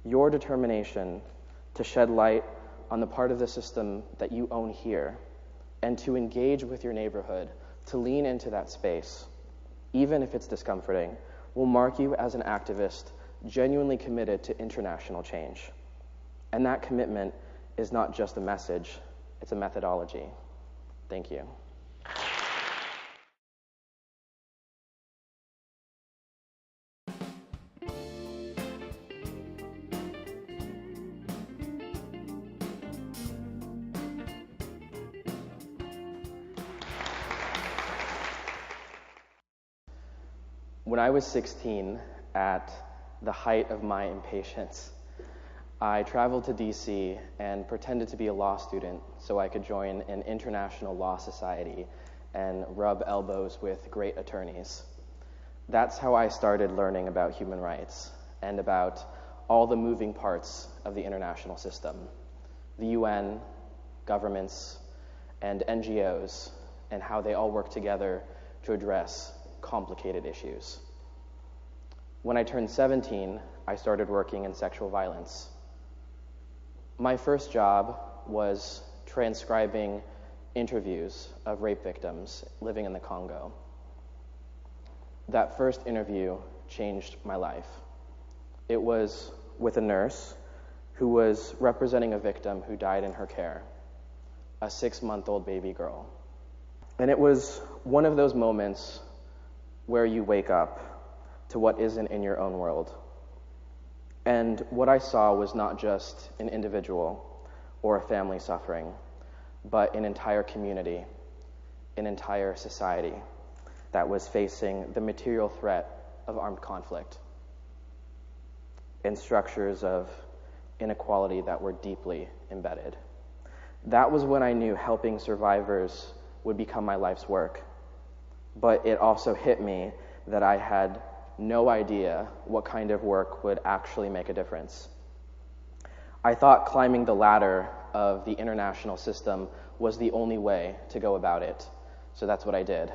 Your determination to shed light on the part of the system that you own here, and to engage with your neighborhood, to lean into that space, even if it's discomforting, will mark you as an activist genuinely committed to international change. And that commitment is not just a message, it's a methodology. Thank you. When I was 16, at the height of my impatience, I traveled to DC and pretended to be a law student so I could join an international law society and rub elbows with great attorneys. That's how I started learning about human rights and about all the moving parts of the international system, the UN, governments, and NGOs, and how they all work together to address complicated issues. When I turned 17, I started working in sexual violence. My first job was transcribing interviews of rape victims living in the Congo. That first interview changed my life. It was with a nurse who was representing a victim who died in her care, a 6-month-old baby girl. And it was one of those moments where you wake up to what isn't in your own world. And what I saw was not just an individual or a family suffering, but an entire community, an entire society that was facing the material threat of armed conflict and structures of inequality that were deeply embedded. That was when I knew helping survivors would become my life's work. But it also hit me that I had no idea what kind of work would actually make a difference. I thought climbing the ladder of the international system was the only way to go about it, so that's what I did.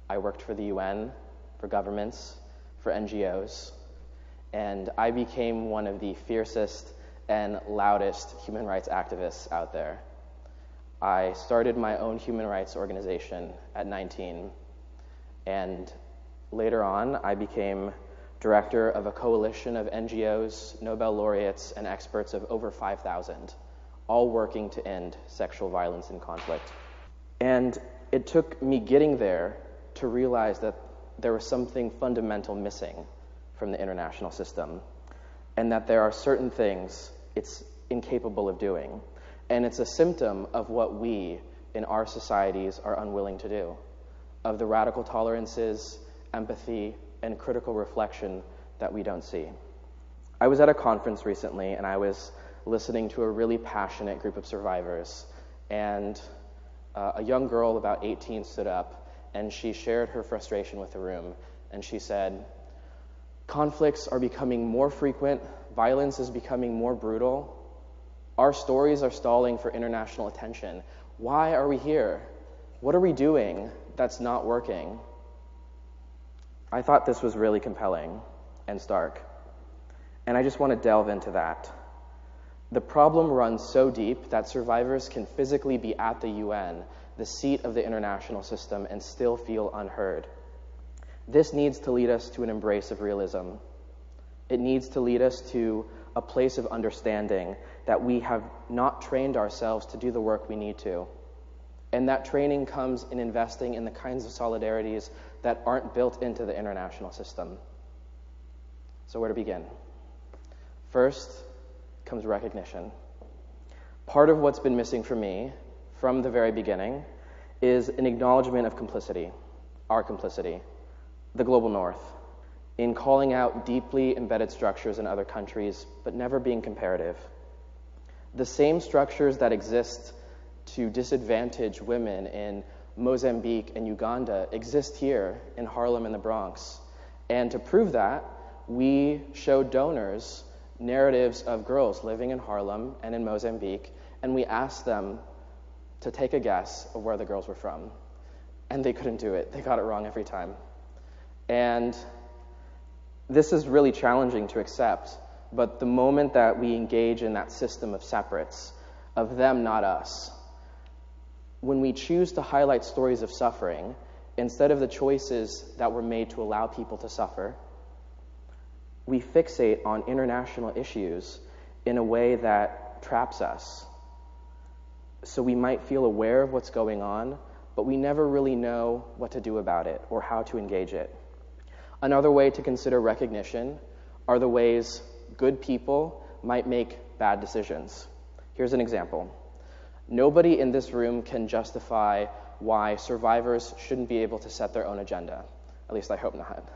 I worked for the UN, for governments, for NGOs, and I became one of the fiercest and loudest human rights activists out there. I started my own human rights organization at 19, and later on I became director of a coalition of NGOs, Nobel laureates, and experts of over 5,000, all working to end sexual violence and conflict. And it took me getting there to realize that there was something fundamental missing from the international system, and that there are certain things it's incapable of doing. And it's a symptom of what we in our societies are unwilling to do, of the radical tolerances, empathy, and critical reflection that we don't see. I was at a conference recently, and I was listening to a really passionate group of survivors, and a young girl about 18 stood up, and she shared her frustration with the room, and she said, "Conflicts are becoming more frequent, violence is becoming more brutal. Our stories are stalling for international attention. Why are we here? What are we doing that's not working?" I thought this was really compelling and stark, and I just want to delve into that. The problem runs so deep that survivors can physically be at the UN, the seat of the international system, and still feel unheard. This needs to lead us to an embrace of realism. It needs to lead us to a place of understanding that we have not trained ourselves to do the work we need to. And that training comes in investing in the kinds of solidarities that aren't built into the international system. So where to begin? First comes recognition. Part of what's been missing for me from the very beginning is an acknowledgement of complicity, our complicity, the global north, in calling out deeply embedded structures in other countries, but never being comparative. The same structures that exist to disadvantage women in Mozambique and Uganda exist here in Harlem and the Bronx. And to prove that, we showed donors narratives of girls living in Harlem and in Mozambique, and we asked them to take a guess of where the girls were from. And they couldn't do it. They got it wrong every time. And this is really challenging to accept, But the moment that we engage in that system of separates, of them, not us, when we choose to highlight stories of suffering, instead of the choices that were made to allow people to suffer, we fixate on international issues in a way that traps us. So we might feel aware of what's going on, but we never really know what to do about it or how to engage it. Another way to consider recognition are the ways good people might make bad decisions. Here's an example. Nobody in this room can justify why survivors shouldn't be able to set their own agenda. At least I hope not.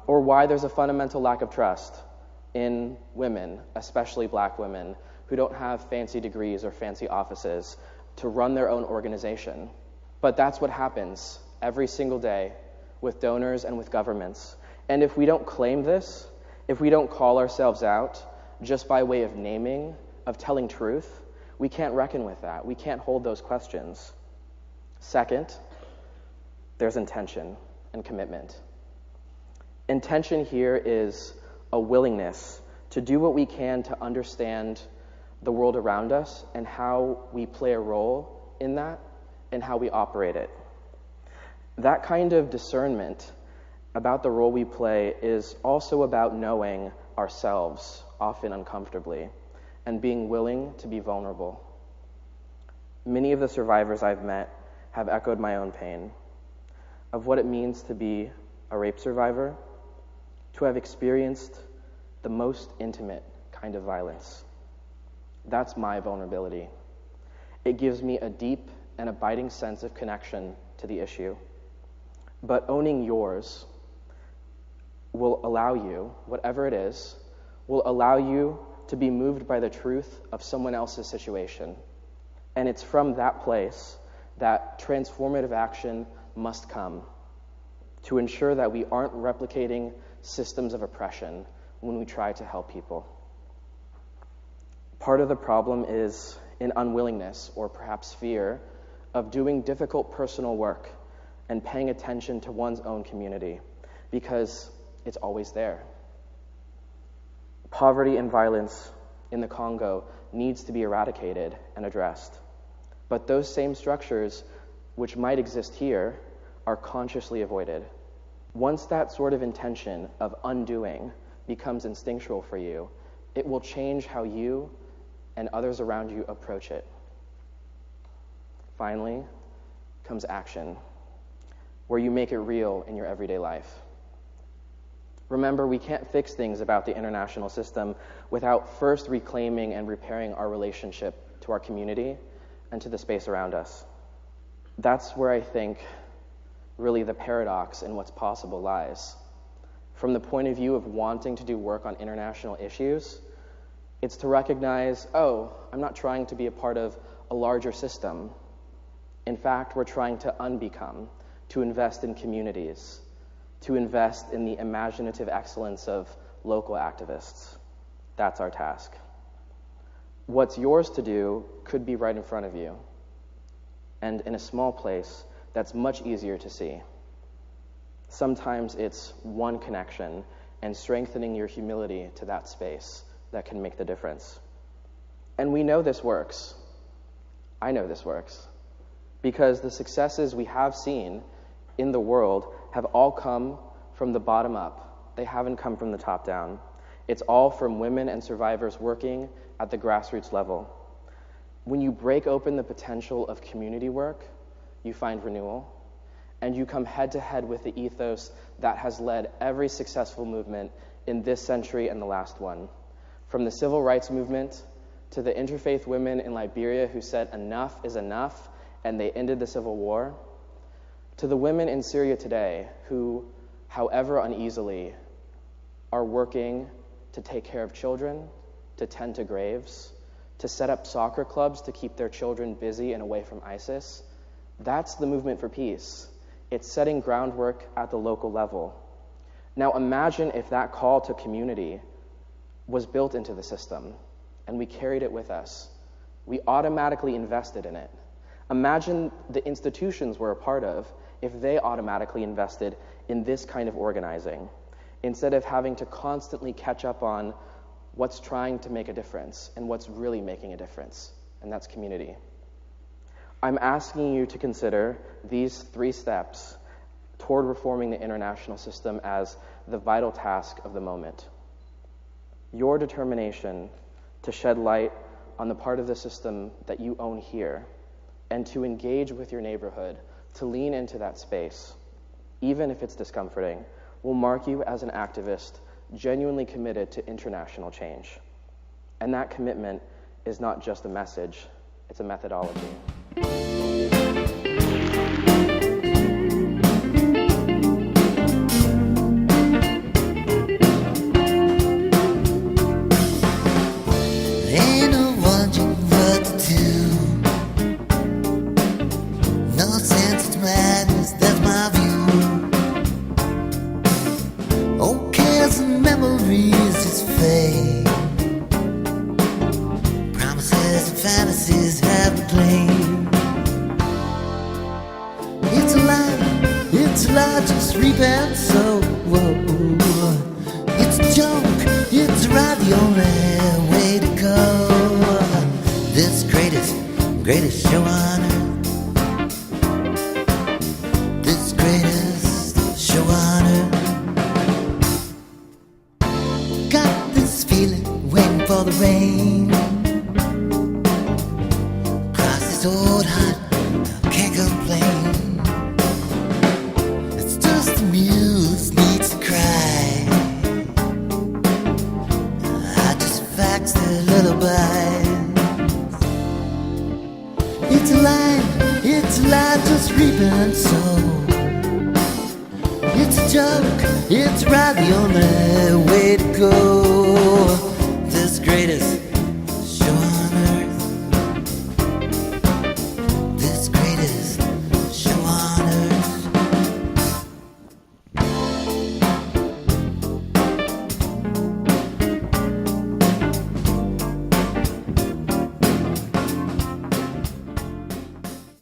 Or why there's a fundamental lack of trust in women, especially black women, who don't have fancy degrees or fancy offices to run their own organization. But that's what happens every single day with donors and with governments. And if we don't claim this, if we don't call ourselves out just by way of naming, of telling truth, we can't reckon with that. We can't hold those questions. Second, there's intention and commitment. Intention here is a willingness to do what we can to understand the world around us and how we play a role in that and how we operate it. That kind of discernment about the role we play is also about knowing ourselves, often uncomfortably, and being willing to be vulnerable. Many of the survivors I've met have echoed my own pain of what it means to be a rape survivor, to have experienced the most intimate kind of violence. That's my vulnerability. It gives me a deep and abiding sense of connection to the issue. But owning yours will allow you, whatever it is, will allow you to be moved by the truth of someone else's situation. And it's from that place that transformative action must come to ensure that we aren't replicating systems of oppression when we try to help people. Part of the problem is an unwillingness, or perhaps fear, of doing difficult personal work and paying attention to one's own community, because it's always there. Poverty and violence in the Congo needs to be eradicated and addressed. But those same structures which might exist here are consciously avoided. Once that sort of intention of undoing becomes instinctual for you, it will change how you and others around you approach it. Finally comes action, where you make it real in your everyday life. Remember, we can't fix things about the international system without first reclaiming and repairing our relationship to our community and to the space around us. That's where I think really the paradox in what's possible lies. From the point of view of wanting to do work on international issues, it's to recognize, oh, I'm not trying to be a part of a larger system. In fact, we're trying to unbecome, to invest in communities, to invest in the imaginative excellence of local activists. That's our task. What's yours to do could be right in front of you, and in a small place that's much easier to see. Sometimes it's one connection and strengthening your humility to that space that can make the difference. And we know this works. I know this works. Because the successes we have seen in the world have all come from the bottom up. They haven't come from the top down. It's all from women and survivors working at the grassroots level. When you break open the potential of community work, you find renewal, and you come head to head with the ethos that has led every successful movement in this century and the last one. From the civil rights movement to the interfaith women in Liberia who said enough is enough and they ended the civil war, to the women in Syria today who, however uneasily, are working to take care of children, to tend to graves, to set up soccer clubs to keep their children busy and away from ISIS. That's the movement for peace. It's setting groundwork at the local level. Now imagine if that call to community was built into the system and we carried it with us. We automatically invested in it. Imagine the institutions we're a part of if they automatically invested in this kind of organizing. instead of having to constantly catch up on what's trying to make a difference and what's really making a difference, and that's community. I'm asking you to consider these 3 steps toward reforming the international system as the vital task of the moment. Your determination to shed light on the part of the system that you own here, and to engage with your neighborhood, to lean into that space, even if it's discomforting, will mark you as an activist genuinely committed to international change. And that commitment is not just a message, it's a methodology. Fantasies have the claim. It's a lie, just repent. So it's a joke, it's right, the only way to go. This greatest show on earth. This greatest show on earth. Got this feeling, waiting for the rain. Old heart, can't complain. It's just the muse needs to cry. I just faxed a lullaby. It's a lie, just repent. So it's a joke, it's right, the only way to go. This greatest